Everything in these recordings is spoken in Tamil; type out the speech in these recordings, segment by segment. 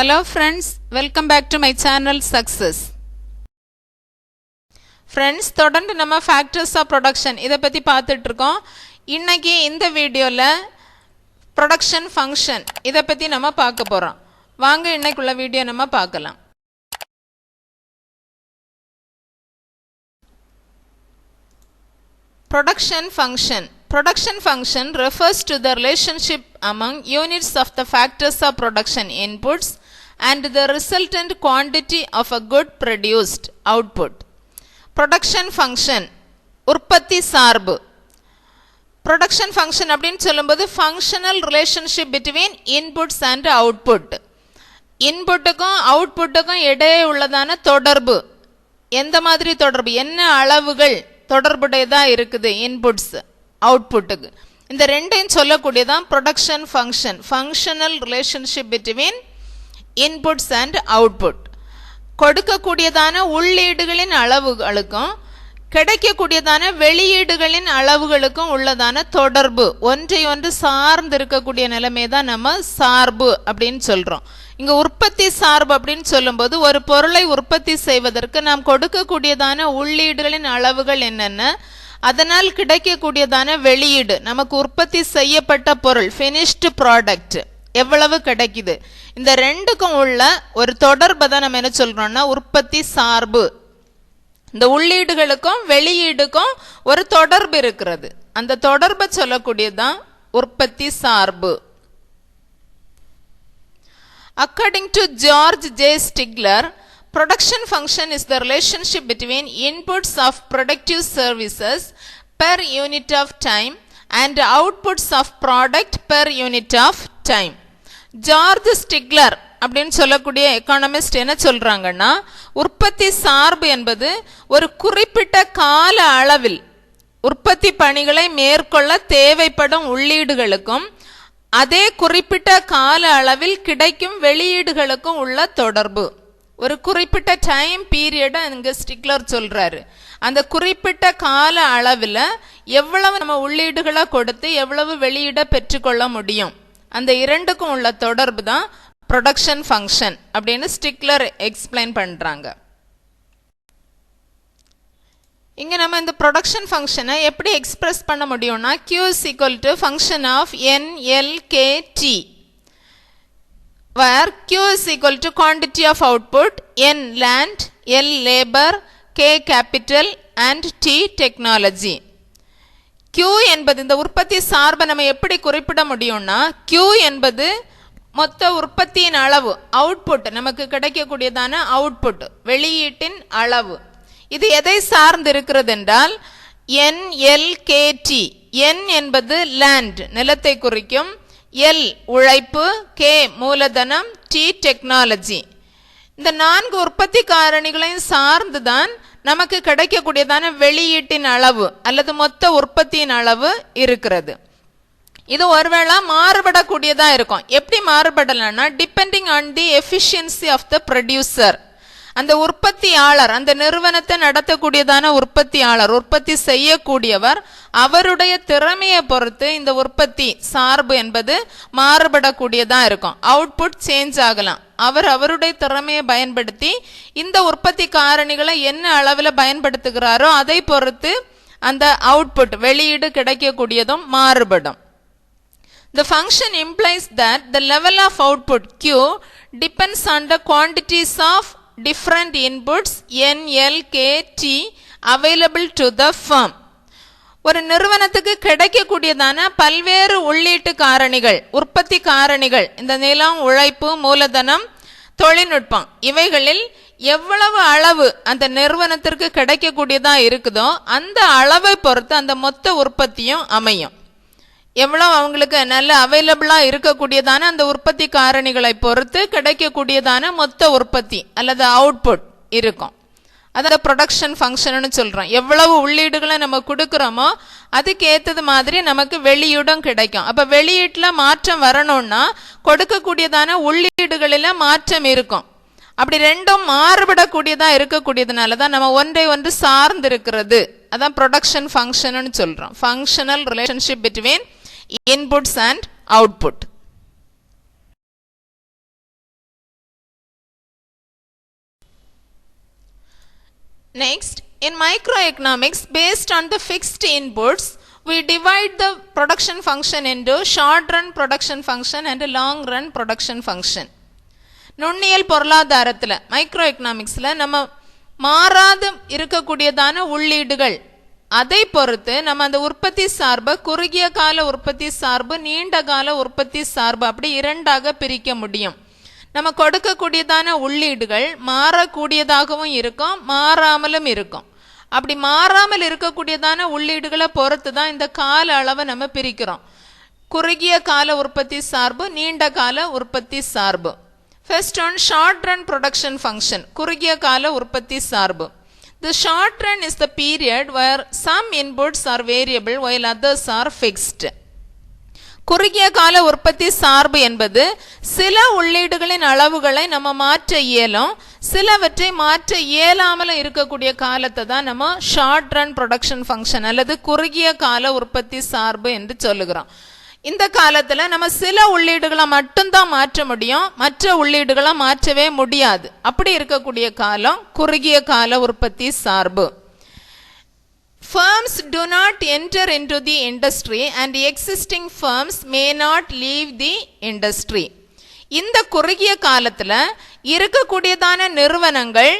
Hello friends, welcome back to my channel Success. Friends, தொடர்ந்து நம்ம factors of production இதை பற்றி பார்த்துட்டு இருக்கோம். இன்னைக்கு இந்த வீடியோவில் production function இதை பற்றி நம்ம பார்க்க போகிறோம். வாங்க இன்னைக்குள்ள வீடியோ நம்ம பார்க்கலாம். Production function refers to the relationship among units of the factors of production inputs and the resultant quantity of a good produced output. Production function உற்பத்தி சார்பு. Production function அப்படின்னு சொல்லும்போது functional relationship between inputs and output. இன்புட்டுக்கும் அவுட்புட்டுக்கும் இடையே உள்ளதான தொடர்பு. எந்த மாதிரி தொடர்பு, என்ன அளவுகள் தொடர்புடையதா இருக்குது இன்புட்ஸ் அவுட்புட்டுக்கு, இந்த ரெண்டையும் சொல்லக்கூடியதான் production function. Functional relationship between inputs and output. கொடுக்கக்கூடியதான உள்ளீடுகளின் அளவுகளுக்கும் கிடைக்கக்கூடியதான வெளியீடுகளின் அளவுகளுக்கும் உள்ளதான தொடர்பு, ஒன்றை ஒன்று சார்ந்து இருக்கக்கூடிய நிலைமை தான் நம்ம சார்பு அப்படின்னு சொல்றோம். இங்க உற்பத்தி சார்பு அப்படின்னு சொல்லும்போது ஒரு பொருளை உற்பத்தி செய்வதற்கு நாம் கொடுக்கக்கூடியதான உள்ளீடுகளின் அளவுகள் என்னென்ன, அதனால் கிடைக்கக்கூடியதான வெளியீடு, நமக்கு உற்பத்தி செய்யப்பட்ட பொருள் ஃபினிஷ்டு ப்ராடக்ட் எவ்வளவு கிடைக்குது, இந்த ரெண்டுக்கும் உள்ள ஒரு தொடர்பை தான் நம்ம என்ன சொல்றோம்னா உற்பத்தி சார்பு. இந்த உள்ளீடுகளுக்கும் வெளியீடுக்கும் ஒரு தொடர்பு இருக்கிறது, அந்த தொடர்பை சொல்லக்கூடியதான் உற்பத்தி சார்பு. According to George J. Stigler, production function is the relationship between inputs of productive services per unit of time and outputs of product per unit of time. George Stigler அப்படின்னு சொல்லக்கூடிய எக்கானமிஸ்ட் என்ன சொல்றாங்கன்னா, உற்பத்தி சார்பு என்பது ஒரு குறிப்பிட்ட கால அளவில் உற்பத்தி பணிகளை மேற்கொள்ள தேவைப்படும் உள்ளீடுகளுக்கும் அதே குறிப்பிட்ட கால அளவில் கிடைக்கும் வெளியீடுகளுக்கும் உள்ள தொடர்பு. ஒரு குறிப்பிட்ட டைம் பீரியடை இங்கே ஸ்டிக்லர் சொல்றாரு. அந்த குறிப்பிட்ட கால அளவில் எவ்வளவு நம்ம உள்ளீடுகளை கொடுத்து எவ்வளவு வெளியீடை பெற்றுக்கொள்ள முடியும், அந்த இரண்டுக்கும் உள்ள தொடர்பு தான் ப்ரொடக்ஷன் ஃபங்க்ஷன் அப்படின்னு ஸ்டிக்லர் எக்ஸ்பிளைன் பண்றாங்க. இங்க நம்ம இந்த ப்ரொடக்ஷன் ஃபங்க்ஷனை எப்படி எக்ஸ்பிரஸ் பண்ண முடியும்னா, Q is equal to function of NLKT, where Q is equal to quantity of output, N land, L labor, K capital and T technology. Q என்பது இந்த உற்பத்தி சார்பை நம்ம எப்படி குறிப்பிட முடியும்னா, Q என்பது மொத்த உற்பத்தியின் அளவு, அவுட்புட், நமக்கு கிடைக்கக்கூடியதான அவுட்புட் வெளியீட்டின் அளவு. இது எதை சார்ந்து இருக்கிறது என்றால் NLKT. N என்பது லேண்ட், நிலத்தை குறிக்கும், L உழைப்பு, K மூலதனம், T டெக்னாலஜி. இந்த 4 உற்பத்தி காரணிகளையும் சார்ந்துதான் நமக்கு கிடைக்கக்கூடியதான வெளியீட்டின் அளவு அல்லது மொத்த உற்பத்தியின் அளவு இருக்கிறது. இது ஒருவேளை மாறுபடக்கூடியதா இருக்கும். எப்படி மாறுபடலாம்னா, depending on the efficiency of the producer. அந்த உற்பத்தியாளர், அந்த நிறுவனத்தை நடத்தக்கூடியதான உற்பத்தியாளர், உற்பத்தி செய்யக்கூடியவர், அவருடைய திறமையை பொறுத்து இந்த உற்பத்தி சார்பு என்பது மாறுபடக்கூடியதா இருக்கும். அவுட்புட் சேஞ்ச் ஆகலாம். அவருடைய திறமையை பயன்படுத்தி இந்த உற்பத்தி காரணிகளை என்ன அளவில் பயன்படுத்துகிறாரோ அதை பொறுத்து அந்த அவுட்புட் வெளியீடு கிடைக்கக்கூடியதும் மாறுபடும். The function implies that the level of output Q depends on the quantities of different inputs N, L, K, T available to the firm. ஒரு நிறுவனத்துக்கு கிடைக்கக்கூடியதான பல்வேறு உள்ளீட்டு காரணிகள், உற்பத்தி காரணிகள், இந்த நிலம், உழைப்பு, மூலதனம், தொழில்நுட்பம், இவைகளில் எவ்வளவு அளவு அந்த நிறுவனத்திற்கு கிடைக்கக்கூடியதா இருக்குதோ அந்த அளவை பொறுத்து அந்த மொத்த உற்பத்தியும் அமையும். எவ்வளவு அவங்களுக்கு நல்ல அவைலபிளாக இருக்கக்கூடியதான அந்த உற்பத்தி காரணிகளை பொறுத்து கிடைக்கக்கூடியதான மொத்த உற்பத்தி அல்லது அவுட்புட் இருக்கும். அதாவது ப்ரொடக்ஷன் ஃபங்க்ஷன் சொல்றோம். எவ்வளவு உள்ளீடுகளை நம்ம கொடுக்குறோமோ அதுக்கு ஏற்றது மாதிரி நமக்கு வெளியீடும் கிடைக்கும். அப்ப வெளியீட்டில் மாற்றம் வரணும்னா கொடுக்கக்கூடியதான உள்ளீடுகளில் மாற்றம் இருக்கும். அப்படி ரெண்டும் மாறுபடக்கூடியதா இருக்கக்கூடியதுனால தான் நம்ம ஒன்றை ஒன்று சார்ந்து இருக்கிறது. அதான் ப்ரொடக்ஷன் ஃபங்க்ஷன் சொல்றோம். Functional relationship between inputs and output. Next, in microeconomics, based on the fixed inputs, we divide the production function into short run production function and long run production function. நுண்ணியல் பொருளாதாரத்தில் மைக்ரோ எக்கனாமிக்ஸில் நம்ம மாறாது இருக்கக்கூடியதான உள்ளீடுகள் அதை பொறுத்து நம்ம அந்த உற்பத்தி சார்பை குறுகிய கால உற்பத்தி சார்பு நீண்ட கால உற்பத்தி சார்பு அப்படி இரண்டாக பிரிக்க முடியும். நம்ம கொடுக்கக்கூடியதான உள்ளீடுகள் மாறக்கூடியதாகவும் இருக்கும் மாறாமலும் இருக்கும். அப்படி மாறாமல் இருக்கக்கூடியதான உள்ளீடுகளை பொறுத்து தான் இந்த கால அளவை நம்ம பிரிக்கிறோம். குறுகிய கால உற்பத்தி சார்பு நீண்ட கால உற்பத்தி சார்பு. First on short run production function, குறுகிய கால உற்பத்தி சார்பு. The short run is the period where some inputs are variable while others are fixed. குறுகிய கால உற்பத்தி சார்பு என்பது சில உள்ளீடுகளின் அளவுகளை நம்ம மாற்ற இயலும் சிலவற்றை மாற்ற இயலாமலும் இருக்கக்கூடிய காலத்தை தான் நம்ம ஷார்ட் ரன் ப்ரொடக்ஷன் ஃபங்க்ஷன் அல்லது குறுகிய கால உற்பத்தி சார்பு என்று சொல்லுகிறோம். இந்த காலத்தில் நம்ம சில உள்ளீடுகளை மட்டும்தான் மாற்ற முடியும் மற்ற உள்ளீடுகளை மாற்றவே முடியாது. அப்படி இருக்கக்கூடிய காலம் குறுகிய கால உற்பத்தி சார்பு. Firms do not enter into the industry and existing firms may not leave the industry. இந்த குறுகிய காலத்தில் இருக்கக்கூடியதான நிறுவனங்கள்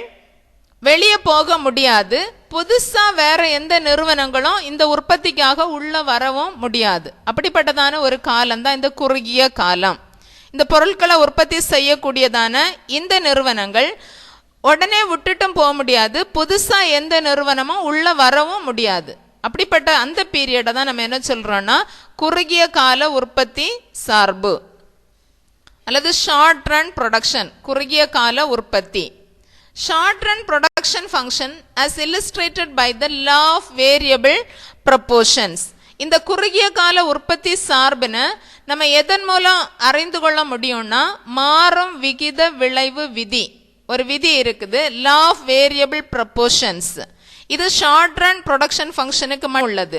வெளியே போக முடியாது. புதுசாக வேற எந்த நிறுவனங்களும் இந்த உற்பத்திக்காக உள்ள வரவும் முடியாது. அப்படிப்பட்டதான ஒரு காலம் தான் இந்த குறுகிய காலம். இந்த பொருட்களை உற்பத்தி செய்யக்கூடியதான இந்த நிறுவனங்கள் உடனே விட்டுட்டும் போக முடியாது. புதுசாக எந்த நிறுவனமும் உள்ள வரவும் முடியாது. அப்படிப்பட்ட அந்த பீரியடை தான் நம்ம என்ன சொல்றோம்னா குறுகிய கால உற்பத்தி சார்பு அல்லது ஷார்ட் ரன் ப்ரொடக்ஷன் குறுகிய கால உற்பத்தி. Short run production function as illustrated by the law of variable proportions. இந்த குறுகிய கால உற்பத்தி சார்பினை நம்ம எதன் மூலம் அறிந்து கொள்ள முடியும்னா மாறும் விகித விளைவு விதி ஒரு விதி இருக்குது law of variable proportions. இது ஷார்ட் ரன் ப்ரொடக்ஷன் ஃபங்க்ஷனுக்கு உள்ளது.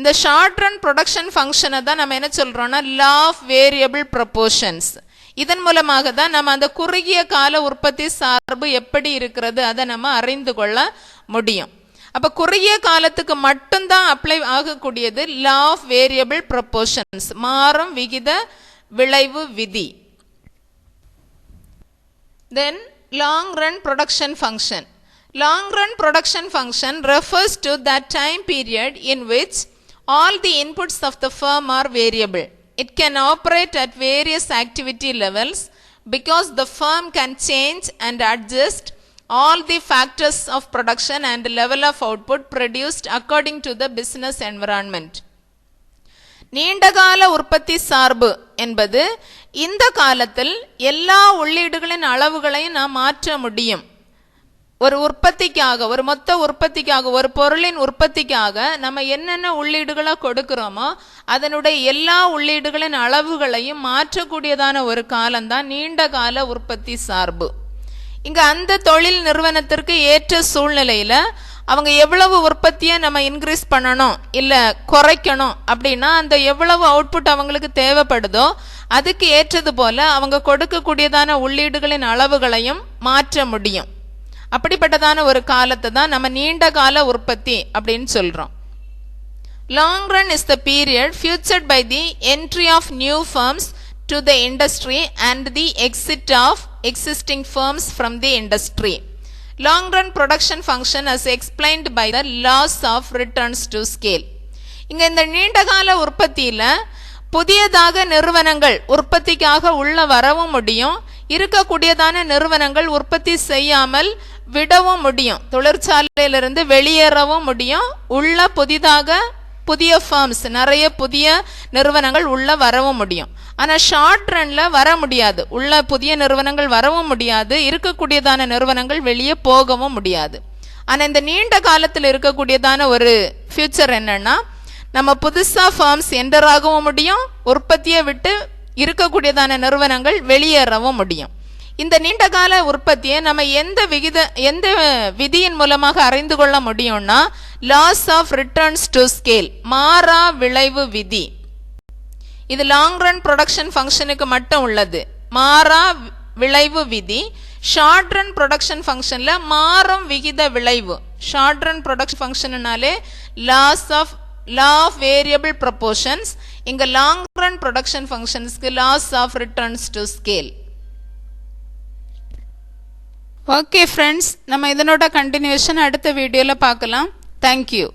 இந்த ஷார்ட் ரன் ப்ரொடக்ஷன் ஃபங்க்ஷனை தான் நம்ம என்ன சொல்றோம்னா law of variable proportions. இதன் மூலமாக தான் நம்ம அந்த குறுகிய கால உற்பத்தி சார்பு எப்படி இருக்கிறது அதை நம்ம அறிந்து கொள்ள முடியும். அப்ப குறுகிய காலத்துக்கு மட்டும்தான் அப்ளை ஆகக்கூடியது லா ஆஃப் வேரியபிள் ப்ரொபோர்ஷன்ஸ் மாறும் விகித விளைவு விதி. Then long run production function. Long run production function refers to that time period in which all the inputs of the firm are variable. It can operate at various activity levels because the firm can change and adjust all the factors of production and level of output produced according to the business environment. நீண்டகால உற்பத்தி சார்பு என்பது இந்த காலத்தில் எல்லா உள்ளீடுகளின் அளவுகளையும் நாம் மாற்ற முடியும். ஒரு உற்பத்திக்காக ஒரு மொத்த உற்பத்திக்காக ஒரு பொருளின் உற்பத்திக்காக நம்ம என்னென்ன உள்ளீடுகளை கொடுக்கிறோமோ அதனுடைய எல்லா உள்ளீடுகளின் அளவுகளையும் மாற்றக்கூடியதான ஒரு காலம்தான் நீண்ட கால உற்பத்தி சார்பு. இங்க அந்த தொழில் நிறுவனத்திற்கு ஏற்ற சூழ்நிலையில அவங்க எவ்வளவு உற்பத்தியை நம்ம இன்க்ரீஸ் பண்ணணும் இல்லை குறைக்கணும் அப்படின்னா அந்த எவ்வளவு அவுட்புட் அவங்களுக்கு தேவைப்படுதோ அதுக்கு ஏற்றது போல அவங்க கொடுக்கக்கூடியதான உள்ளீடுகளின் அளவுகளையும் மாற்ற முடியும். அப்படிப்பட்டதான ஒரு காலத்தை தான் நம்ம நீண்ட கால உற்பத்தி அப்படின்னு சொல்றோம். Long run is the period featured by the entry of new firms to the industry and the exit of existing firms from the industry. Long run production function as explained by the laws of returns to scale. இங்க இந்த நீண்ட கால உற்பத்தியில புதியதாக நிறுவனங்கள் உற்பத்திக்காக உள்ள வரவும் முடியும் இருக்கக்கூடியதான நிறுவனங்கள் உற்பத்தி செய்யாமல் விடவும் முடியும் தொழிற்சாலையிலிருந்து வெளியேறவும் முடியும் உள்ள புதிய ஃபர்ம்ஸ் நிறைய புதிய நிறுவனங்கள் உள்ள வரவும் முடியும். ஆனால் ஷார்ட் ரன்ல வர முடியாது உள்ள புதிய நிறுவனங்கள் வரவும் முடியாது இருக்கக்கூடியதான நிறுவனங்கள் வெளியே போகவும் முடியாது. ஆனால் இந்த நீண்ட காலத்தில் இருக்கக்கூடியதான ஒரு ஃபியூச்சர் என்னன்னா நம்ம புதுசாக ஃபார்ம்ஸ் என்டர் ஆகவும் முடியும் உற்பத்தியை விட்டு இருக்கக்கூடியதான நிறுவனங்கள் வெளியேறவும் முடியும். இந்த நீண்ட கால உற்பத்தியை நம்ம எந்த விதியின் மூலமாக அறிந்து கொள்ள முடியும்னா laws of returns to scale மாறா விளைவு விதி. இது லாங் ரன் ப்ரொடக்ஷன் ஃபங்க்ஷனுக்கு மட்டும் உள்ளது. மாறா விளைவு விதி ஷார்ட் ரன் ப்ரொடக்ஷன் ஃபங்க்ஷனில் மாறும் விகித விளைவு. ஷார்ட் ரன் ப்ரொடக்ஷன் ஃபங்க்ஷன்னாலே லா ஆஃப் வேரியபிள் ப்ரொபோர்ஷன்ஸ். இங்கே லாங் ரன் ப்ரொடக்ஷன் ஃபங்க்ஷன்ஸ்க்கு laws of returns to scale. Okay friends, நம்ம இதனோட கண்டினியூஷன் அடுத்த வீடியோவில் பார்க்கலாம். தேங்க்யூ.